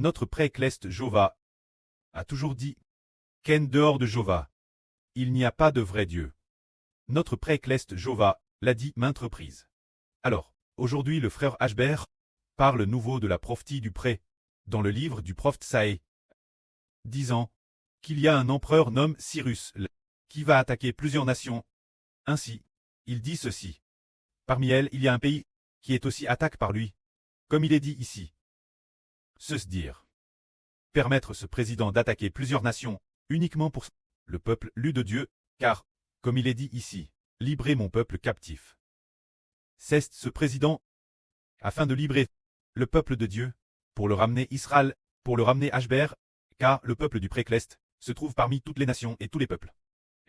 Notre pré-Cleste Jova a toujours dit qu'en dehors de Jova, il n'y a pas de vrai Dieu. Notre pré-Cleste Jova l'a dit maintes reprises. Alors, aujourd'hui le frère Ashbert parle nouveau de la prophétie du pré, dans le livre du prophète Saé, disant qu'il y a un empereur nommé Cyrus qui va attaquer plusieurs nations. Ainsi, il dit ceci. Parmi elles, il y a un pays qui est aussi attaqué par lui, comme il est dit ici. Se dire. Permettre ce président d'attaquer plusieurs nations, uniquement pour le peuple lu de Dieu, car, comme il est dit ici, libérez mon peuple captif. C'est ce président, afin de libérer le peuple de Dieu, pour le ramener Israël, pour le ramener Ashbert, car le peuple du pré-Cleste se trouve parmi toutes les nations et tous les peuples.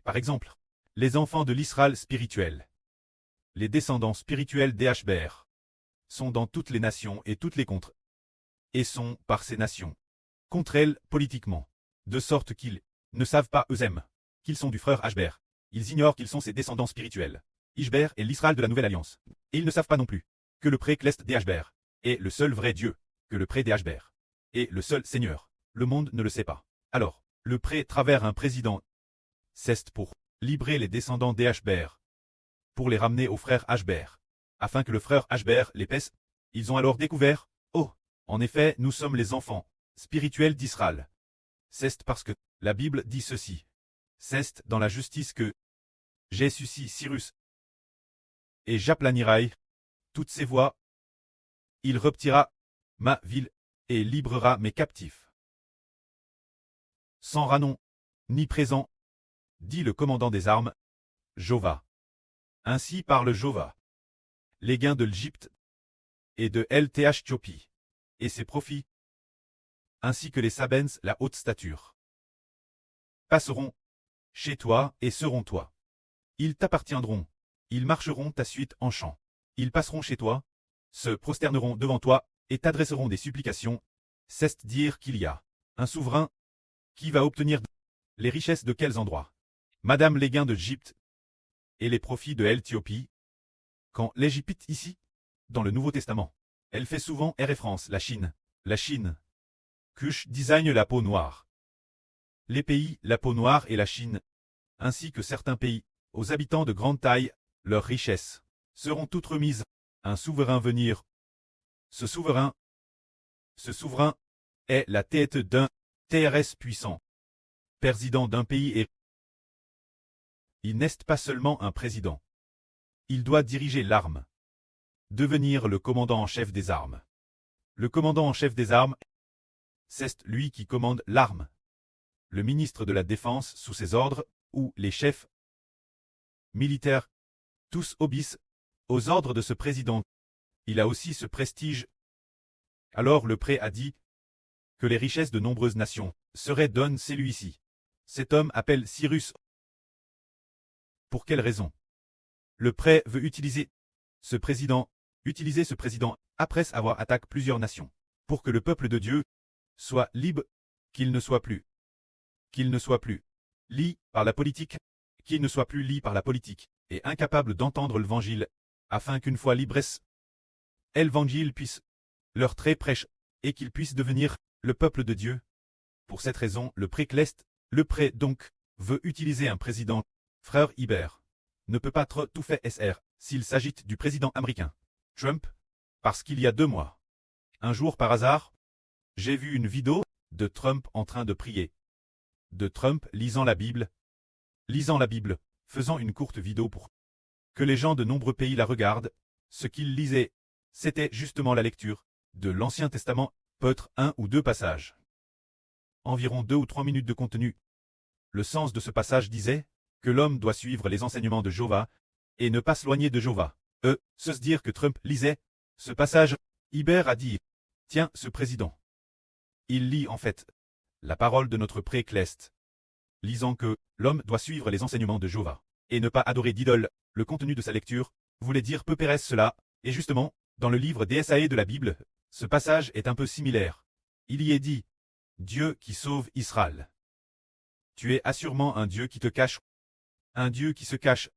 Par exemple, les enfants de l'Israël spirituel, les descendants spirituels des Ashbert, sont dans toutes les nations et toutes les contre, et sont, par ces nations, contre elles politiquement, de sorte qu'ils ne savent pas eux-mêmes qu'ils sont du frère Ashbert. Ils ignorent qu'ils sont ses descendants spirituels. Ishbert est l'Israël de la Nouvelle Alliance. Et ils ne savent pas non plus que le pré-Cleste des Ashbert est le seul vrai Dieu, que le pré des Ashbert est le seul Seigneur. Le monde ne le sait pas. Alors, le pré travers un président, c'est pour libérer les descendants des Ashbert, pour les ramener au frère Ashbert, afin que le frère Ashbert les pèse. Ils ont alors découvert, oh, en effet, nous sommes les enfants spirituels d'Israël. C'est parce que la Bible dit ceci. C'est dans la justice que j'ai suscité Cyrus et j'aplanirai toutes ses voies. Il reptira ma ville et libérera mes captifs. Sans ranon, ni présent, dit le commandant des armes, Jova. Ainsi parle Jova. Les gains de l'Égypte et de l'Éthiopie, et ses profits, ainsi que les Sabens la haute stature, passeront chez toi et seront toi. Ils t'appartiendront, ils marcheront ta suite en chant. Ils passeront chez toi, se prosterneront devant toi, et t'adresseront des supplications. C'est dire qu'il y a un souverain qui va obtenir les richesses de quels endroits. Madame les gains de l'Égypte et les profits de l'Éthiopie. Quand l'Égypte ici, dans le Nouveau Testament, elle fait souvent référence la Chine. La Chine. Cush désigne la peau noire. Les pays, la peau noire et la Chine, ainsi que certains pays, aux habitants de grande taille, leurs richesses, seront toutes remises. Un souverain venir. Ce souverain est la tête d'un TRS puissant. Président d'un pays et il n'est pas seulement un président. Il doit diriger l'arme. Devenir le commandant en chef des armes. Le commandant en chef des armes, c'est lui qui commande l'arme. Le ministre de la Défense sous ses ordres, ou les chefs militaires, tous obéissent aux ordres de ce président. Il a aussi ce prestige. Alors le pré a dit que les richesses de nombreuses nations seraient données celui-ci. Cet homme appelle Cyrus. Pour quelle raison? Le pré veut utiliser ce président après avoir attaqué plusieurs nations, pour que le peuple de Dieu soit libre, qu'il ne soit plus lié par la politique, qu'il ne soit plus lié par la politique, et incapable d'entendre l'évangile, afin qu'une fois libresse, l'évangile puisse leur très prêche, et qu'ils puissent devenir le peuple de Dieu. Pour cette raison, le pré-Cleste, le pré donc, veut utiliser un président. Frère Hibert ne peut pas tout faire SR s'il s'agit du président américain, Trump, parce qu'il y a 2 mois. Un jour par hasard, j'ai vu une vidéo de Trump en train de prier. De Trump lisant la Bible, faisant une courte vidéo pour que les gens de nombreux pays la regardent. Ce qu'il lisait, c'était justement la lecture de l'Ancien Testament, peut-être 1 ou 2 passages. Environ 2 ou 3 minutes de contenu. Le sens de ce passage disait que l'homme doit suivre les enseignements de Jova et ne pas s'éloigner de Jova. Se dire que Trump lisait ce passage, Hibert a dit « Tiens, ce président. Il lit en fait la parole de notre pré-Cleste, lisant que l'homme doit suivre les enseignements de Jova et ne pas adorer d'idole. Le contenu de sa lecture voulait dire peu Pérez cela, et justement, dans le livre des Saé de la Bible, ce passage est un peu similaire. Il y est dit « Dieu qui sauve Israël. Tu es assurément un Dieu qui te cache, un Dieu qui se cache.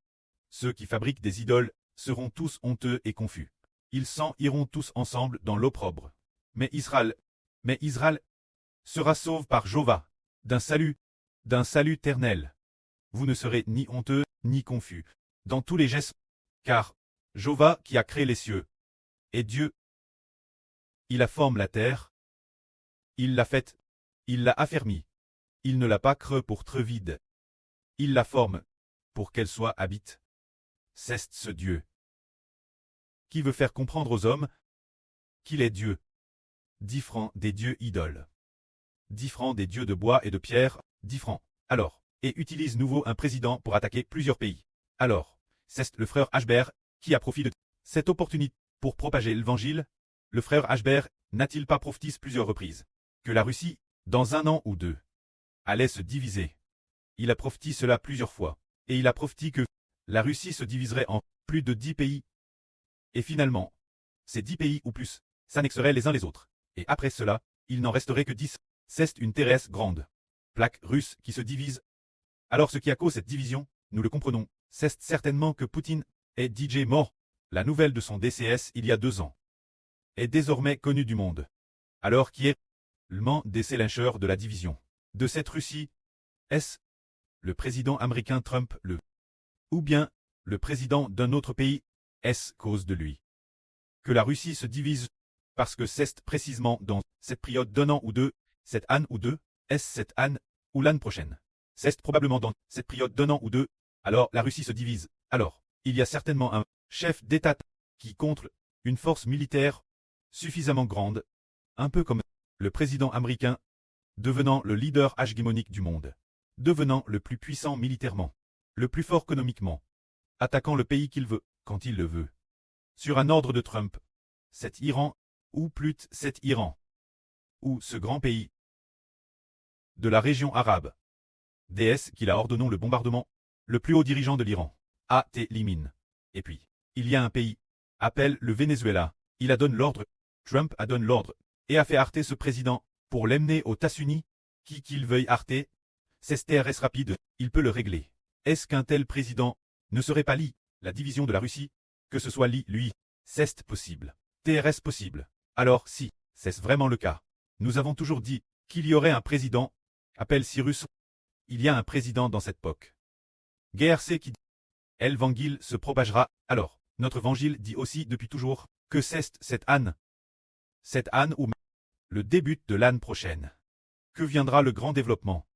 Ceux qui fabriquent des idoles seront tous honteux et confus. Ils s'en iront tous ensemble dans l'opprobre. Mais Israël Mais Israël sera sauve par Jova, d'un salut éternel. Vous ne serez ni honteux, ni confus, dans tous les gestes, car Jova qui a créé les cieux, est Dieu. Il a formé la terre, il l'a faite, il l'a affermie, il ne l'a pas creux pour treux vide. Il la forme, pour qu'elle soit habite. C'est ce Dieu qui veut faire comprendre aux hommes qu'il est Dieu, différent des dieux idoles, différent des dieux de bois et de pierre, différent. Alors, et utilise nouveau un président pour attaquer plusieurs pays. Alors, c'est le frère Ashber qui a profité de cette opportunité pour propager l'évangile. Le frère Ashber n'a-t-il pas prophétisé plusieurs reprises que la Russie, dans 1 an ou 2, allait se diviser? Il a prophétisé cela plusieurs fois, et il a prophétisé que la Russie se diviserait en plus de 10 pays. Et finalement, ces 10 pays ou plus s'annexeraient les uns les autres. Et après cela, il n'en resterait que 10. C'est une terrestre grande plaque russe qui se divise. Alors ce qui a causé cette division, nous le comprenons, c'est certainement que Poutine est DJ mort. La nouvelle de son DCS il y a 2 ans est désormais connue du monde. Alors qui est le man des lyncheurs de la division de cette Russie? Est-ce le président américain Trump ou bien le président d'un autre pays? Est-ce cause de lui que la Russie se divise? Parce que c'est précisément dans cette période d'1 an ou 2, cette année ou 2, est-ce cette année ou l'année prochaine? C'est probablement dans cette période d'1 an ou 2, alors la Russie se divise. Alors, il y a certainement un chef d'État qui contre une force militaire suffisamment grande, un peu comme le président américain, devenant le leader hégémonique du monde, devenant le plus puissant militairement, le plus fort économiquement, attaquant le pays qu'il veut, quand il le veut. Sur un ordre de Trump, cet Iran, ou plus cet Iran, ou ce grand pays de la région arabe, DS qu'il a ordonné le bombardement, le plus haut dirigeant de l'Iran, A.T. Limin. Et puis, il y a un pays, appelle le Venezuela, il a donné l'ordre, Trump a donné l'ordre, et a fait arrêter ce président, pour l'emmener aux États-Unis, qui qu'il veuille arrêter, c'est TRS rapide, il peut le régler. Est-ce qu'un tel président ne serait pas la division de la Russie, que ce soit lui, c'est possible. TRS possible. Alors si, c'est vraiment le cas. Nous avons toujours dit qu'il y aurait un président, appelle Cyrus. Il y a un président dans cette époque. Guerre c'est qui dit. L'évangile se propagera. Alors, notre évangile dit aussi depuis toujours que c'est cette année ou le début de l'année prochaine, que viendra le grand développement,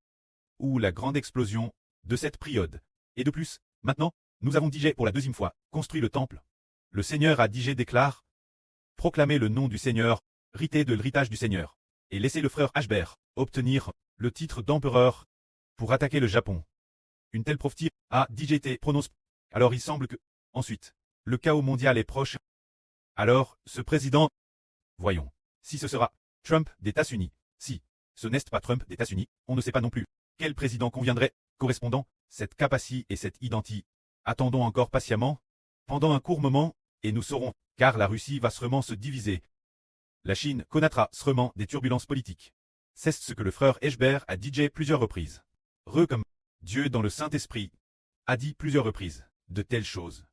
ou la grande explosion, de cette période. Et de plus, maintenant, nous avons DJ pour la 2e fois, construit le temple. Le Seigneur a DJ déclare, proclamer le nom du Seigneur, riter de l'héritage du Seigneur, et laisser le frère Ashber obtenir le titre d'empereur pour attaquer le Japon. Une telle prophétie a DJT prononce. Alors il semble que, ensuite, le chaos mondial est proche. Alors, ce président, voyons, si ce sera Trump des États-Unis, si ce n'est pas Trump des États-Unis, on ne sait pas non plus quel président conviendrait, correspondant, cette capacité et cette identité. Attendons encore patiemment, pendant un court moment, et nous saurons, car la Russie va sûrement se diviser. La Chine connaîtra sûrement des turbulences politiques. C'est ce que le frère Ashber a dit plusieurs reprises. Comme Dieu dans le Saint-Esprit a dit plusieurs reprises de telles choses.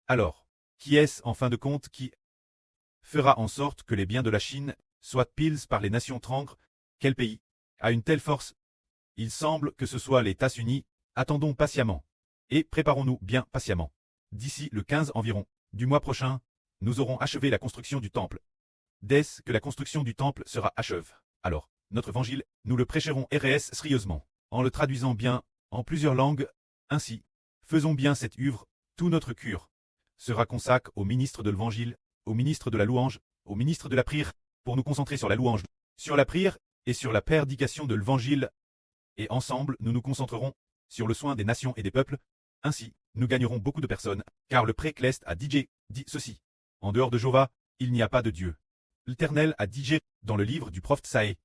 Alors, qui est-ce en fin de compte qui fera en sorte que les biens de la Chine soient pils par les nations trangres? Quel pays a une telle force? Il semble que ce soit les États-Unis. Attendons patiemment. Et préparons-nous bien patiemment. D'ici le 15 environ du mois prochain, nous aurons achevé la construction du temple. Dès que la construction du temple sera achevée, alors, notre évangile, nous le prêcherons RS sérieusement, en le traduisant bien, en plusieurs langues. Ainsi, faisons bien cette œuvre, tout notre cœur sera consacré au ministre de l'évangile, au ministre de la louange, au ministre de la prière, pour nous concentrer sur la louange, sur la prière, et sur la prédication de l'évangile. Et ensemble, nous nous concentrerons sur le soin des nations et des peuples. Ainsi, nous gagnerons beaucoup de personnes, car le pré-Clest a dit ceci. En dehors de Jova, il n'y a pas de Dieu. L'Éternel a dit dans le livre du prophète Saé.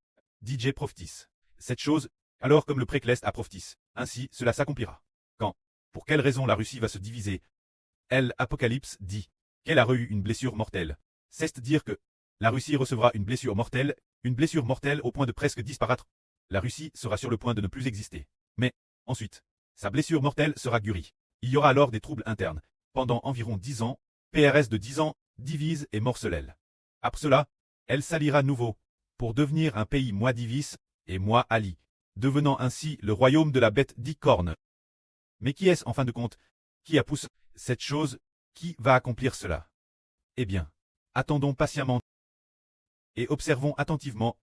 DJ prophétise cette chose, alors comme le pré-Clest a prophétisé, ainsi cela s'accomplira. Quand, pour quelle raison la Russie va se diviser? L'Apocalypse dit qu'elle a eu une blessure mortelle. C'est-à-dire que la Russie recevra une blessure mortelle au point de presque disparaître. La Russie sera sur le point de ne plus exister. Mais, ensuite, sa blessure mortelle sera guérie. Il y aura alors des troubles internes. Pendant environ 10 ans, PRS de 10 ans, divise et morcelle elle. Après cela, elle s'alliera nouveau, pour devenir un pays moi divis, et moi Ali, devenant ainsi le royaume de la bête d'Icorne. Mais qui est-ce en fin de compte, qui a poussé cette chose, qui va accomplir cela? Eh bien, attendons patiemment et observons attentivement,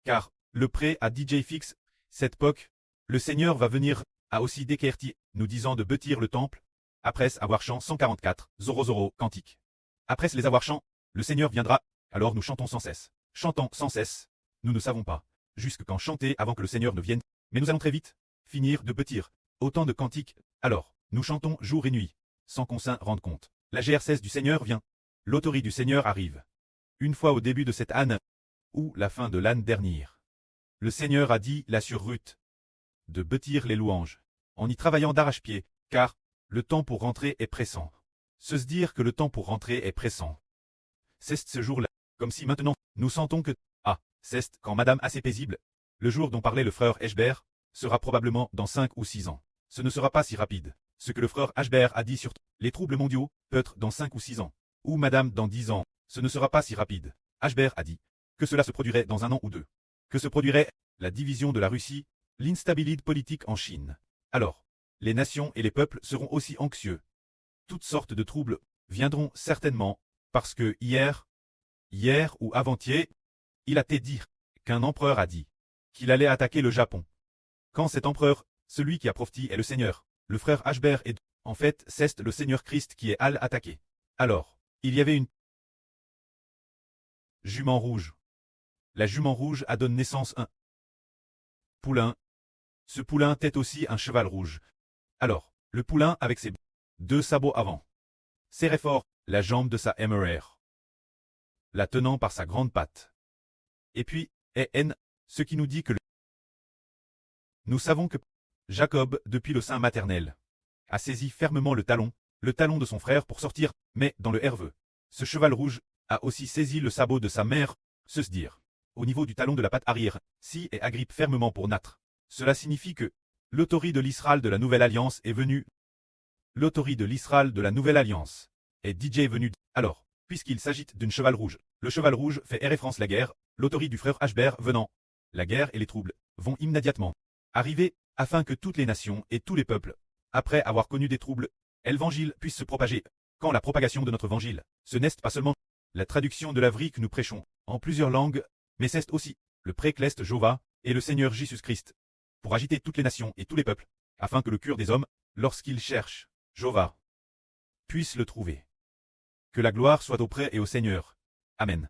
car, le prêt à DJ Fix, cette époque, le Seigneur va venir, a aussi décairti, nous disant de bâtir le temple, après avoir chant 144, Zoro cantique. Après les avoir chant, le Seigneur viendra, alors nous chantons sans cesse. Chantons sans cesse, nous ne savons pas, jusque quand chanter avant que le Seigneur ne vienne, mais nous allons très vite, finir de bâtir, autant de cantiques, alors, nous chantons jour et nuit, sans qu'on s'en rende compte. La GR16 du Seigneur vient, l'autorité du Seigneur arrive. Une fois au début de cette âne, ou la fin de l'âne dernière. Le Seigneur a dit là sur Ruth, de bâtir les louanges, en y travaillant d'arrache-pied, car le temps pour rentrer est pressant. Se dire que le temps pour rentrer est pressant. C'est ce jour-là, comme si maintenant, nous sentons que, c'est quand Madame assez paisible, le jour dont parlait le frère Eschbert, sera probablement dans 5 ou 6 ans. Ce ne sera pas si rapide. Ce que le frère Eschbert a dit sur les troubles mondiaux, peut-être dans 5 ou 6 ans. Ou Madame dans 10 ans, ce ne sera pas si rapide. Eschbert a dit que cela se produirait dans 1 an ou 2. Que se produirait la division de la Russie, l'instabilité politique en Chine. Alors, les nations et les peuples seront aussi anxieux. Toutes sortes de troubles viendront certainement, parce que hier ou avant-hier, il a été dit qu'un empereur a dit qu'il allait attaquer le Japon. Quand cet empereur, celui qui a prophétisé est le Seigneur, le frère Eschbert est, en fait, c'est le Seigneur Christ qui est allé attaquer. Alors, il y avait une jument rouge. La jument rouge a donné naissance à un poulain. Ce poulain était aussi un cheval rouge. Alors, le poulain avec ses 2 sabots avant serrait fort la jambe de sa mère, la tenant par sa grande patte. Et puis, ce qui nous dit que nous savons que Jacob, depuis le sein maternel, a saisi fermement le talon de son frère pour sortir, mais dans le herveux. Ce cheval rouge a aussi saisi le sabot de sa mère, se dire, au niveau du talon de la patte arrière, si et agrippe fermement pour naître. Cela signifie que l'autorité de l'Israël de la Nouvelle Alliance est venue. L'autorité de l'Israël de la Nouvelle Alliance est DJ venu. Alors, puisqu'il s'agit d'une cheval rouge, le cheval rouge fait référence la guerre, l'autorité du frère Eschbert venant. La guerre et les troubles vont immédiatement arriver, afin que toutes les nations et tous les peuples, après avoir connu des troubles, l'évangile puisse se propager. Quand la propagation de notre évangile, ce n'est pas seulement la traduction de la vie que nous prêchons, en plusieurs langues, mais c'est aussi le précleste Jéhovah et le Seigneur Jésus-Christ, pour agiter toutes les nations et tous les peuples, afin que le cœur des hommes, lorsqu'ils cherchent Jéhovah, puisse le trouver. Que la gloire soit auprès et au Seigneur. Amen.